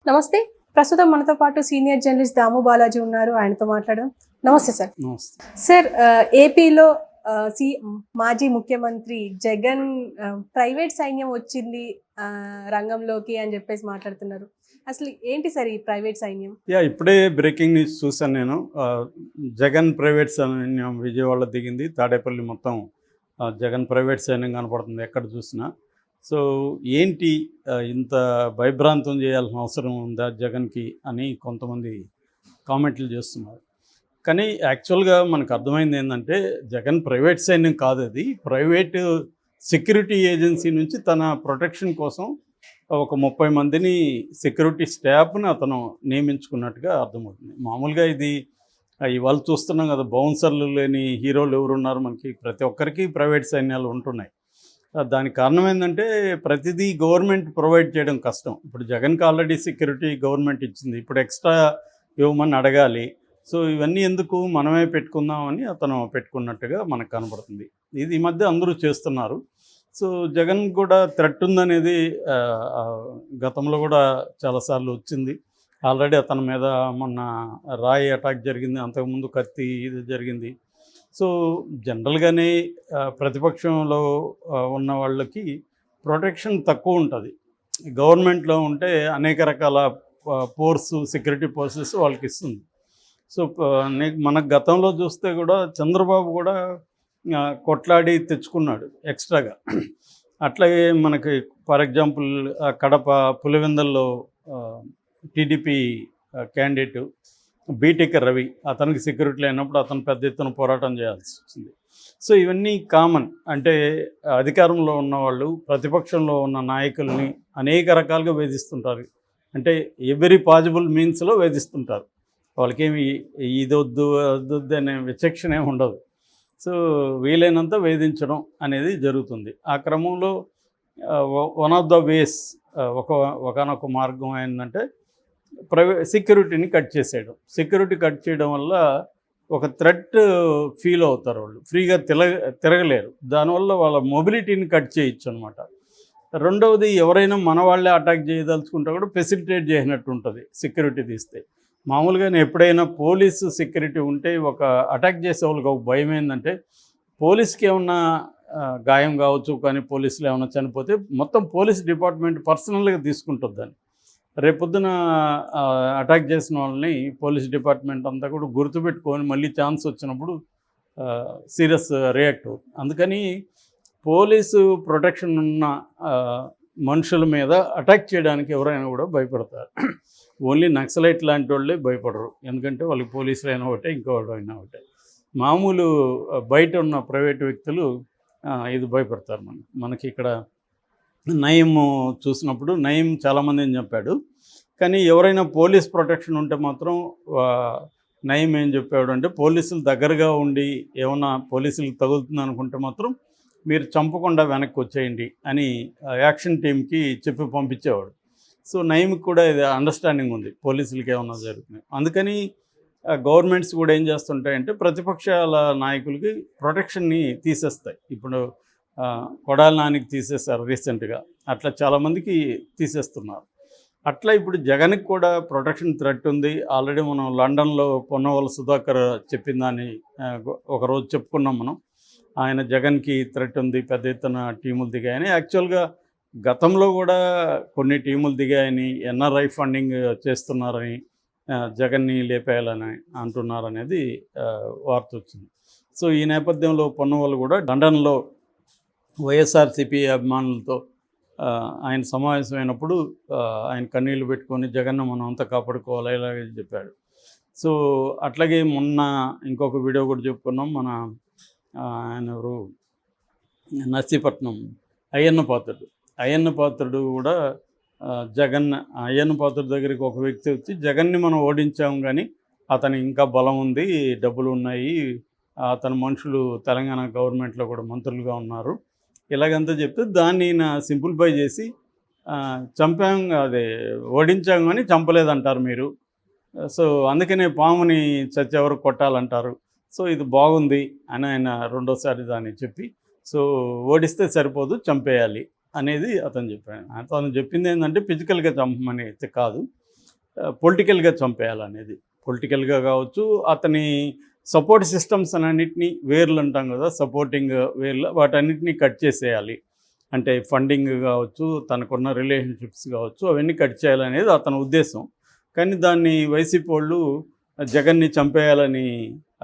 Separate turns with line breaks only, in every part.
నమస్తే. ప్రస్తుతం మనతో పాటు సీనియర్ జర్నలిస్ట్ దాము బాలాజీ ఉన్నారు. ఆయనతో మాట్లాడదాం. నమస్తే సార్.
నమస్తే.
సార్, ఏపీలో మాజీ ముఖ్యమంత్రి జగన్ ప్రైవేట్ సైన్యం వచ్చింది రంగంలోకి అని చెప్పేసి మాట్లాడుతున్నారు. అసలు ఏంటి సార్ ఈ ప్రైవేట్ సైన్యం?
ఇప్పుడే బ్రేకింగ్ న్యూస్ చూసాను నేను. జగన్ ప్రైవేట్ సైన్యం విజయవాడలో దిగింది. తాడేపల్లి మొత్తం జగన్ ప్రైవేట్ సైన్యం కనపడుతుంది ఎక్కడ చూసినా. సో ఏంటి ఇంత భయభ్రాంతం చేయాల్సిన అవసరం ఉందా జగన్కి అని కొంతమంది కామెంట్లు చేస్తున్నారు. కానీ యాక్చువల్గా మనకు అర్థమైంది ఏంటంటే జగన్ ప్రైవేట్ సైన్యం కాదు, అది ప్రైవేటు సెక్యూరిటీ ఏజెన్సీ నుంచి తన ప్రొటెక్షన్ కోసం ఒక 30 మందిని సెక్యూరిటీ స్టాఫ్ని అతను నియమించుకున్నట్టుగా అర్థమవుతుంది. మామూలుగా ఇది ఇవాళ చూస్తున్నాం కదా, బౌన్సర్లు లేని హీరోలు ఎవరున్నారు మనకి? ప్రతి ఒక్కరికి ప్రైవేట్ సైన్యాలు ఉంటున్నాయి. దానికి కారణం ఏంటంటే ప్రతిదీ గవర్నమెంట్ ప్రొవైడ్ చేయడం కష్టం. ఇప్పుడు జగన్కి ఆల్రెడీ సెక్యూరిటీ గవర్నమెంట్ ఇచ్చింది, ఇప్పుడు ఎక్స్ట్రా ఇవ్వమని అడగాలి. సో ఇవన్నీ ఎందుకు, మనమే పెట్టుకుందామని అతను పెట్టుకున్నట్టుగా మనకు కనబడుతుంది. ఇది ఈ మధ్య అందరూ చేస్తున్నారు. సో జగన్ కూడా థ్రెట్ ఉందనేది గతంలో కూడా చాలాసార్లు వచ్చింది. ఆల్రెడీ అతని మీద మొన్న రాయి అటాక్ జరిగింది, అంతకుముందు కత్తి ఇది జరిగింది. సో జనరల్గానే ప్రతిపక్షంలో ఉన్న వాళ్ళకి ప్రొటెక్షన్ తక్కువ ఉంటుంది. గవర్నమెంట్లో ఉంటే అనేక రకాల సెక్యూరిటీ ఫోర్సెస్ వాళ్ళకి ఇస్తుంది. సో మనకు గతంలో చూస్తే కూడా చంద్రబాబు కూడా కొట్లాడి తెచ్చుకున్నాడు ఎక్స్ట్రాగా. అట్లాగే మనకి ఫర్ ఎగ్జాంపుల్ కడప పులివెందల్లో టీడీపీ క్యాండిడేటు బీటెక్ రవి, అతనికి సెక్యూరిటీ లేనప్పుడు అతను పెద్ద ఎత్తున పోరాటం చేయాల్సి వచ్చింది. సో ఇవన్నీ కామన్. అంటే అధికారంలో ఉన్నవాళ్ళు ప్రతిపక్షంలో ఉన్న నాయకుల్ని అనేక రకాలుగా వేధిస్తుంటారు. అంటే ఎవ్రీ పాసిబుల్ మీన్స్లో వేధిస్తుంటారు. వాళ్ళకేమి ఇదొద్దు అదొద్దు అనే విచక్షణ ఏమి ఉండదు. సో వీలైనంత వేధించడం అనేది జరుగుతుంది. ఆ క్రమంలో వన్ ఆఫ్ ద వేస్ ఒకనొక మార్గం ఏంటంటే సెక్యూరిటీని కట్ చేసేయడం. సెక్యూరిటీ కట్ చేయడం వల్ల ఒక థ్రెట్ ఫీల్ అవుతారు, వాళ్ళు ఫ్రీగా తిరగలేరు. దానివల్ల వాళ్ళ మొబిలిటీని కట్ చేయొచ్చు అనమాట. రెండవది, ఎవరైనా మన వాళ్ళే అటాక్ చేయదలుచుకుంటే కూడా ఫెసిలిటేట్ చేసినట్టు ఉంటుంది సెక్యూరిటీ తీస్తే. మామూలుగానే ఎప్పుడైనా పోలీసు సెక్యూరిటీ ఉంటే ఒక అటాక్ చేసే వాళ్ళకి ఒక భయం ఏంటంటే పోలీస్కి ఏమన్నా గాయం కావచ్చు, కానీ పోలీసులు ఏమైనా చనిపోతే మొత్తం పోలీస్ డిపార్ట్మెంట్ పర్సనల్గా తీసుకుంటుంది దాన్ని. రేపొద్దున అటాక్ చేసిన వాళ్ళని పోలీస్ డిపార్ట్మెంట్ అంతా కూడా గుర్తుపెట్టుకొని మళ్ళీ ఛాన్స్ వచ్చినప్పుడు సీరియస్ రియాక్ట్ అవుతుంది. అందుకని పోలీసు ప్రొటెక్షన్ ఉన్న మనుషుల మీద అటాక్ చేయడానికి ఎవరైనా కూడా భయపడతారు. ఓన్లీ నక్సలైట్ లాంటి వాళ్ళే భయపడరు, ఎందుకంటే వాళ్ళకి పోలీసులు అయినా ఒకటే, ఇంకోటి అయినా ఒకటే. మామూలు బయట ఉన్న ప్రైవేట్ వ్యక్తులు ఇది భయపడతారు. మనకి ఇక్కడ నయీం చూసినప్పుడు నయీం చాలామందిని చెప్పాడు, కానీ ఎవరైనా పోలీస్ ప్రొటెక్షన్ ఉంటే మాత్రం నయీం ఏం చెప్పాడు అంటే పోలీసులు దగ్గరగా ఉండి ఏమన్నా పోలీసులకు తగులుతుంది అనుకుంటే మాత్రం మీరు చంపకుండా వెనక్కి వచ్చేయండి అని యాక్షన్ టీంకి చెప్పి పంపించేవాడు. సో నయీంకి కూడా ఇది అండర్స్టాండింగ్ ఉంది, పోలీసులకి ఏమన్నా జరుగుతుంది. అందుకని గవర్నమెంట్స్ కూడా ఏం చేస్తుంటాయంటే ప్రతిపక్షాల నాయకులకి ప్రొటెక్షన్ని తీసేస్తాయి. ఇప్పుడు కొడాలి నానికి తీసేస్తారు రీసెంట్గా, అట్లా చాలామందికి తీసేస్తున్నారు. అట్లా ఇప్పుడు జగన్కి కూడా ప్రొటెక్షన్ థ్రెట్ ఉంది. ఆల్రెడీ మనం లండన్లో పొన్నవోలు సుధాకర్ చెప్పిందని ఒకరోజు చెప్పుకున్నాం మనం. ఆయన జగన్కి థ్రెట్ ఉంది, పెద్ద ఎత్తున టీములు దిగాయని. యాక్చువల్గా గతంలో కూడా కొన్ని టీములు దిగాయని, ఎన్ఆర్ఐ ఫండింగ్ చేస్తున్నారని, జగన్ని లేపేయాలని అంటున్నారనేది వార్త వచ్చింది. సో ఈ నేపథ్యంలో పొన్నవోలు కూడా లండన్లో వైఎస్ఆర్సీపీ అభిమానులతో ఆయన సమావేశమైనప్పుడు ఆయన కన్నీళ్లు పెట్టుకొని జగన్ను మనం అంతా కాపాడుకోవాలి ఇలాగే చెప్పాడు. సో అట్లాగే మొన్న ఇంకొక వీడియో కూడా చెప్పుకున్నాం. మన ఆయన ఎవరు, నర్సీపట్నం అయ్యన్న పాత్రుడు కూడా అయ్యన్న పాత్రుడు దగ్గరికి ఒక వ్యక్తి వచ్చి జగన్ని మనం ఓడించాము, కానీ అతను ఇంకా బలం ఉంది, డబ్బులు ఉన్నాయి, అతని మనుషులు తెలంగాణ గవర్నమెంట్లో కూడా మంత్రులుగా ఉన్నారు, ఇలాగంతా చెప్తే దాన్ని సింప్లిఫై చేసి ఓడించాం కానీ చంపలేదంటారు మీరు. సో అందుకనే పాముని చచ్చేవరు కొట్టాలంటారు. సో ఇది బాగుంది అని ఆయన రెండోసారి దాన్ని చెప్పి, సో ఓడిస్తే సరిపోదు, చంపేయాలి అనేది అతను చెప్పాడు. అతను చెప్పింది ఏంటంటే ఫిజికల్గా చంపమని అయితే కాదు, పొలిటికల్గా చంపేయాలనేది. పొలిటికల్గా కావచ్చు, అతని సపోర్ట్ సిస్టమ్స్ అన్నిటినీ వేర్లు అంటాం కదా, సపోర్టింగ్ వేర్లు వాటన్నిటినీ కట్ చేసేయాలి. అంటే ఫండింగ్ కావచ్చు, తనకున్న రిలేషన్షిప్స్ కావచ్చు, అవన్నీ కట్ చేయాలనేది అతని ఉద్దేశం. కానీ దాన్ని వైసీపీ వాళ్ళు జగన్ని చంపేయాలని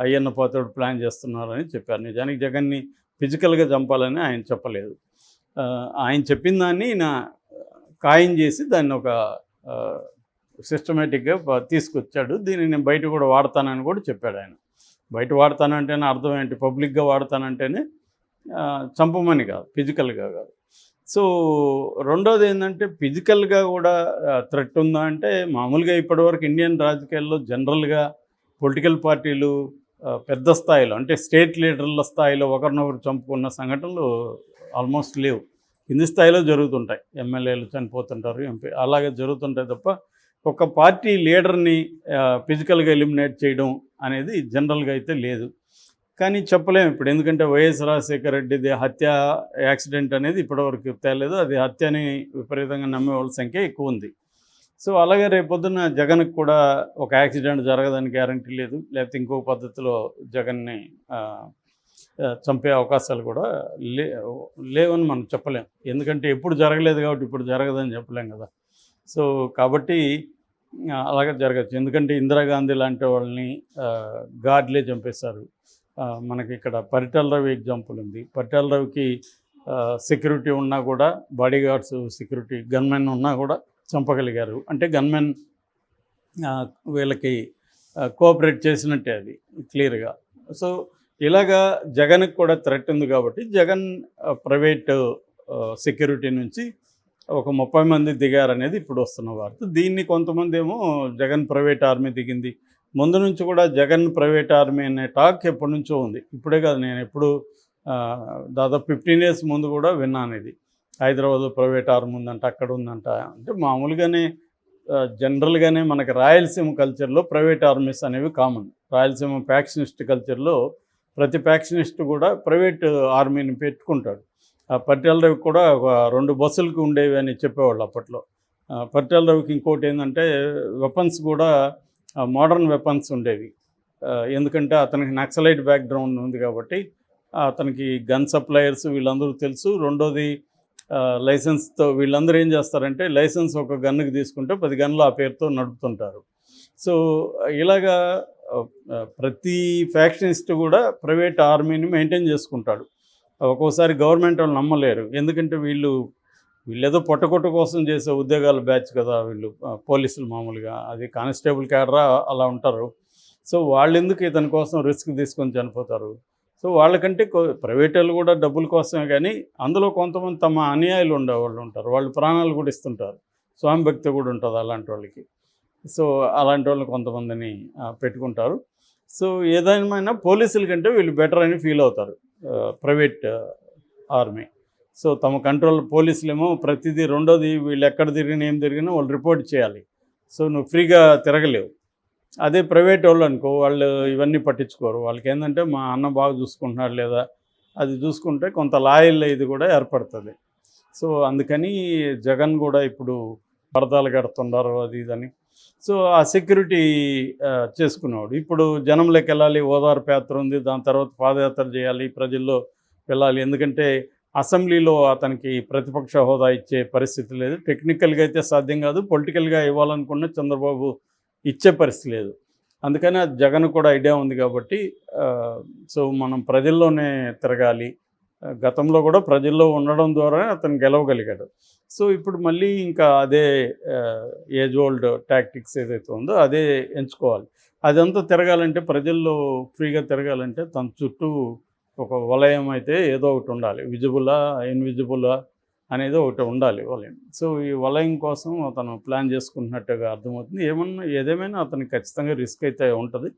అయ్యన్న పాత్రుడు ప్లాన్ చేస్తున్నారని చెప్పారు. నిజానికి జగన్ని ఫిజికల్గా చంపాలని ఆయన చెప్పలేదు. ఆయన చెప్పిన దాన్ని నా ఖాయం చేసి దాన్ని ఒక సిస్టమేటిక్గా తీసుకొచ్చాడు. దీన్ని నేను బయట కూడా వాడతానని కూడా చెప్పాడు ఆయన. బయట వాడతానంటేనే అర్థం ఏంటి, పబ్లిక్గా వాడతానంటేనే చంపమని కాదు, ఫిజికల్గా కాదు. సో రెండోది ఏంటంటే ఫిజికల్గా కూడా థ్రెట్ ఉందా అంటే, మామూలుగా ఇప్పటివరకు ఇండియన్ రాజకీయాల్లో జనరల్గా పొలిటికల్ పార్టీలు పెద్ద స్థాయిలో అంటే స్టేట్ లీడర్ల స్థాయిలో ఒకరినొకరు చంపుకున్న సంఘటనలు ఆల్మోస్ట్ లేవు. కింది స్థాయిలో జరుగుతుంటాయి, ఎమ్మెల్యేలు చనిపోతుంటారు, ఎంపీ అలాగే జరుగుతుంటాయి తప్ప ఒక పార్టీ లీడర్ని ఫిజికల్గా ఎలిమినేట్ చేయడం అనేది జనరల్గా అయితే లేదు. కానీ చెప్పలేము ఇప్పుడు, ఎందుకంటే వైఎస్ రాజశేఖర రెడ్డిది హత్య యాక్సిడెంట్ అనేది ఇప్పటివరకు తేలేదు. అది హత్య అని విపరీతంగా నమ్మే వాళ్ళ సంఖ్య ఎక్కువ ఉంది. సో అలాగే రేపొద్దున జగన్కి కూడా ఒక యాక్సిడెంట్ జరగదని గ్యారంటీ లేదు, లేకపోతే ఇంకో పద్ధతిలో జగన్ని చంపే అవకాశాలు కూడా లేవని మనం చెప్పలేం. ఎందుకంటే ఎప్పుడు జరగలేదు కాబట్టి ఇప్పుడు జరగదని చెప్పలేం కదా. సో కాబట్టి అలాగే జరగచ్చు. ఎందుకంటే ఇందిరాగాంధీ లాంటి వాళ్ళని గాడ్లే చంపేశారు. మనకి ఇక్కడ పరిటాల రవి ఎగ్జాంపుల్ ఉంది. పరిటాల రవికి సెక్యూరిటీ ఉన్నా కూడా, బాడీ గార్డ్స్ సెక్యూరిటీ గన్మెన్ ఉన్నా కూడా చంపగలిగారు. అంటే గన్మెన్ వీళ్ళకి కోఆపరేట్ చేసినట్టే అది క్లియర్గా. సో ఇలాగా జగన్కి కూడా థ్రెట్ ఉంది కాబట్టి జగన్ ప్రైవేట్ సెక్యూరిటీ నుంచి ఒక 30 మంది దిగారనేది ఇప్పుడు వస్తున్న వార్త. దీన్ని కొంతమంది ఏమో జగన్ ప్రైవేట్ ఆర్మీ దిగింది, ముందు నుంచి కూడా జగన్ ప్రైవేట్ ఆర్మీ అనే టాక్ ఎప్పటి నుంచో ఉంది. ఇప్పుడే కాదు, నేను ఎప్పుడు దాదాపు 15 years ముందు కూడా విన్నాను ఇది. హైదరాబాద్లో ప్రైవేట్ ఆర్మీ ఉందంట, అక్కడ ఉందంట. అంటే మామూలుగానే జనరల్గానే మనకి రాయలసీమ కల్చర్లో ప్రైవేట్ ఆర్మీస్ అనేవి కామన్. రాయలసీమ ఫ్యాక్షనిస్ట్ కల్చర్లో ప్రతి ఫ్యాక్షనిస్ట్ కూడా ప్రైవేట్ ఆర్మీని పెట్టుకుంటాడు. పరిటాల రవికి కూడా ఒక 2 బస్సులకు ఉండేవి అని చెప్పేవాళ్ళు అప్పట్లో. పరిటాల రవికి ఇంకోటి ఏంటంటే వెపన్స్ కూడా మోడర్న్ వెపన్స్ ఉండేవి. ఎందుకంటే అతనికి నక్సలైట్ బ్యాక్గ్రౌండ్ ఉంది కాబట్టి అతనికి గన్ సప్లయర్స్ వీళ్ళందరూ తెలుసు. రెండోది లైసెన్స్తో వీళ్ళందరూ ఏం చేస్తారంటే, లైసెన్స్ ఒక గన్నుకి తీసుకుంటే 10 గన్లు ఆ పేరుతో నడుపుతుంటారు. సో ఇలాగా ప్రతి ఫ్యాక్షనిస్ట్ కూడా ప్రైవేట్ ఆర్మీని మెయింటైన్ చేసుకుంటాడు. ఒక్కోసారి గవర్నమెంట్ వాళ్ళు నమ్మలేరు, ఎందుకంటే వీళ్ళేదో పొట్టకొట్టు కోసం చేసే ఉద్యోగాల బ్యాచ్ కదా వీళ్ళు, పోలీసులు మామూలుగా అది కానిస్టేబుల్ క్యాడరా అలా ఉంటారు. సో వాళ్ళు ఎందుకు ఇతని కోసం రిస్క్ తీసుకొని చనిపోతారు. సో వాళ్ళకంటే ప్రైవేట్ వాళ్ళు కూడా డబ్బుల కోసమే, కానీ అందులో కొంతమంది తమ అనుయాయులు ఉండేవాళ్ళు ఉంటారు, వాళ్ళు ప్రాణాలు కూడా ఇస్తుంటారు. స్వామి భక్తి కూడా ఉంటుంది అలాంటి వాళ్ళకి. సో అలాంటి వాళ్ళు కొంతమందిని పెట్టుకుంటారు. సో ఏదేమైనా పోలీసుల కంటే వీళ్ళు బెటర్ అని ఫీల్ అవుతారు ప్రైవేట్ ఆర్మీ. సో తమ కంట్రోల్ పోలీసులేమో ప్రతిదీ. రెండోది వీళ్ళు ఎక్కడ తిరిగినా ఏం తిరిగినా వాళ్ళు రిపోర్ట్ చేయాలి. సో నువ్వు ఫ్రీగా తిరగలేవు. అదే ప్రైవేట్ వాళ్ళు అనుకో, వాళ్ళు ఇవన్నీ పట్టించుకోరు. వాళ్ళకి ఏంటంటే మా అన్న బాగా చూసుకుంటున్నాడు లేదా అది చూసుకుంటే కొంత లాయల్ ఇది కూడా ఏర్పడుతుంది. సో అందుకని జగన్ కూడా ఇప్పుడు పరదాలు కడుతున్నారు అది ఇదని. సో ఆ సెక్యూరిటీ చేసుకునేవాడు. ఇప్పుడు జనంలోకి వెళ్ళాలి, ఓదార్పు యాత్ర ఉంది, దాని తర్వాత పాదయాత్ర చేయాలి, ప్రజల్లో వెళ్ళాలి. ఎందుకంటే అసెంబ్లీలో అతనికి ప్రతిపక్ష హోదా ఇచ్చే పరిస్థితి లేదు. టెక్నికల్గా అయితే సాధ్యం కాదు, పొలిటికల్గా ఇవ్వాలనుకున్న చంద్రబాబు ఇచ్చే పరిస్థితి లేదు. అందుకని అది జగన్ కూడా ఐడియా ఉంది కాబట్టి సో మనం ప్రజల్లోనే తిరగాలి. గతంలో కూడా ప్రజల్లో ఉండడం ద్వారానే అతను గెలవగలిగాడు. సో ఇప్పుడు మళ్ళీ ఇంకా అదే ఏజ్ ఓల్డ్ టాక్టిక్స్ ఏదైతే ఉందో అదే ఎంచుకోవాలి. అదంతా తిరగాలంటే, ప్రజల్లో ఫ్రీగా తిరగాలంటే తన చుట్టూ ఒక వలయం అయితే ఏదో ఒకటి ఉండాలి. విజిబులా ఇన్విజిబులా అనేది ఒకటి ఉండాలి వలయం. సో ఈ వలయం కోసం అతను ప్లాన్ చేసుకుంటున్నట్టుగా అర్థమవుతుంది. ఏదేమైనా అతనికి ఖచ్చితంగా రిస్క్ అయితే ఉంటుంది.